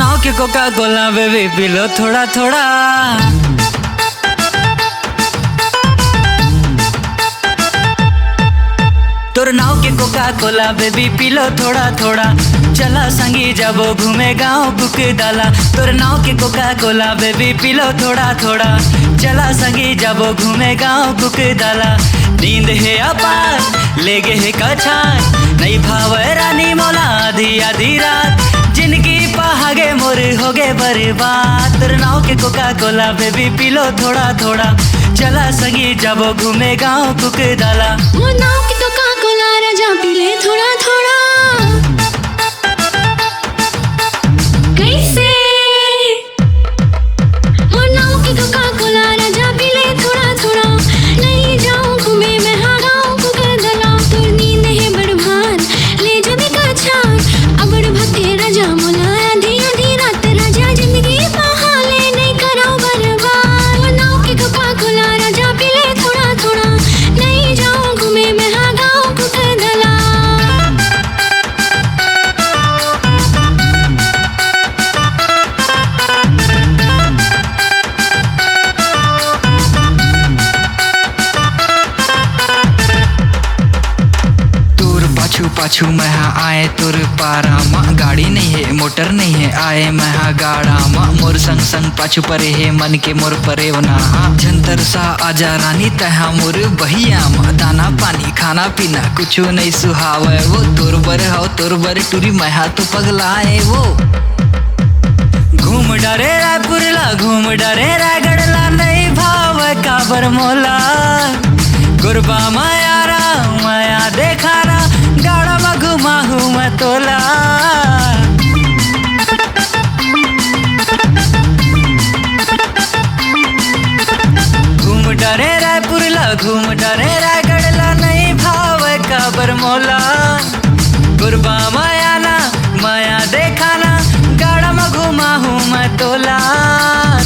नाव के Coca Cola baby P low थोड़ा थोड़ा। तोर नाव के Coca Cola baby P low थोड़ा थोड़ा। चला संगी जाबो घूमे गाँव बुक डाला। तोर नाव के Coca Cola baby P low थोड़ा थोड़ा। चला संगी जाबो घूमे गाँव बुक डाला। नींद है अपार ले गे है कछार नहीं भाव रानी मोला आधी आधी रात। जिनकी पहागे मोर हो गे बर्बाद। तोर नाव के Coca Cola baby P low थोड़ा थोड़ा। चला संगी जाबो घूमे गाँव बुक डाला। वो नाव के कोका कोला राजा पी ले थोड़ा थोड़ा। कैसे वो नाव के कोका कोला राजा पी ले थोड़ा थोड़ा। नहीं जाऊं घूमे मैं हाँ गाँव बुक डाला। तोर नींद है बड़भार ले जा बिका छार। अबड़ भक्के राजा मोला आधी आधी रात। राजा जिंदगी पहाले नहीं कराओ बर्बाद। वो नाव के कोका कोला राजा पी ले थोड़ा थोड़ा। नहीं जाऊं घूमे मैं हाँ गाँव बुक डाला। पाछू पाछू मैं आए तुर पारा माँ। गाड़ी नहीं है मोटर नहीं है आए मैं गाड़ा माँ। मोर संग संग पाछू परे है मन के मोर परे वना। जंतर सा आजा रानी तहा मोर बहिया माँ। दाना पानी खाना पीना कुछ नहीं सुहावे वो। तोर बर हो तोर बर टूरी मैं तो पगलाए वो। घूम डरे रायपुर ला घूम डरे रायगढ़ ला नहीं भाव काबर मोला। गुरबा मायारा माया देखारा गाड़ा में घुमा हूँ मैं तोला। घूम डरे रायपुर ला घूम डरे रायगढ़ ला नहीं भाव काबर मोला। गुरबा माया ना माया देखाना गाड़ा में घुमा हूँ मैं तोला।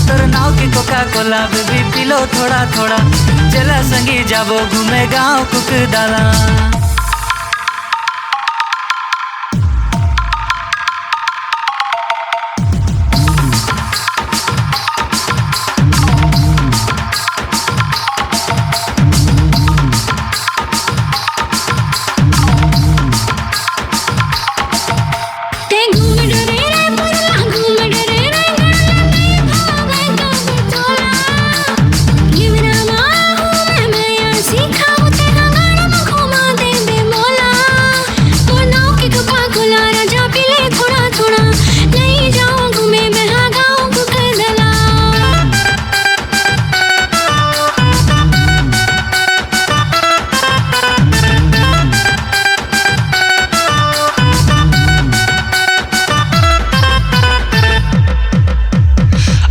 तोर नाव के Coca Cola baby P low थोड़ा थोड़ा। चला संगी जाबो घूमे गाँव कुक डाला।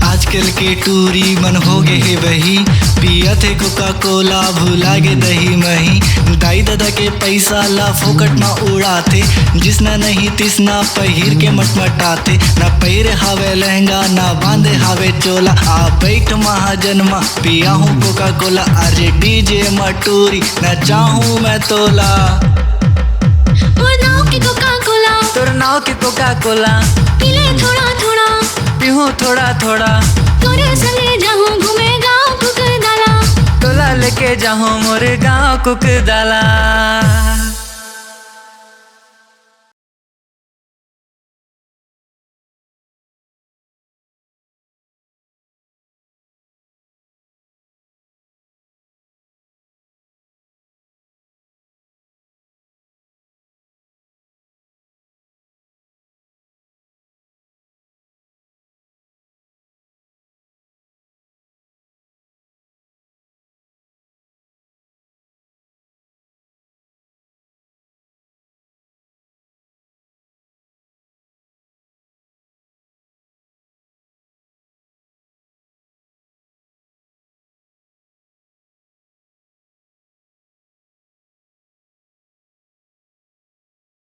आजकल के टूरी मन हो गे हे वही। पिया थे कोका कोला भुला गे दही मही। दाई दादा के पैसा ला फोकट में उड़ाते। जिसना नहीं तिसना पहिर के मटमटाते। ना पैर हावे लहंगा ना बांधे हावे चोला। आ बैठ महाजन्मा पिया हूँ कोका कोला। अरे डीजे मटूरी न चाहूँ मैं तोला। वो नाव के कोका कोला तोर नाव के कोका कोला पी ले थोड़ा थोड़ा। पीहूँ थोड़ा थोड़ा। तोरे संगे जाऊं घूमे गाँव कुक डाला। तोला लेके जाऊँ मोर गाँव कुक डाला।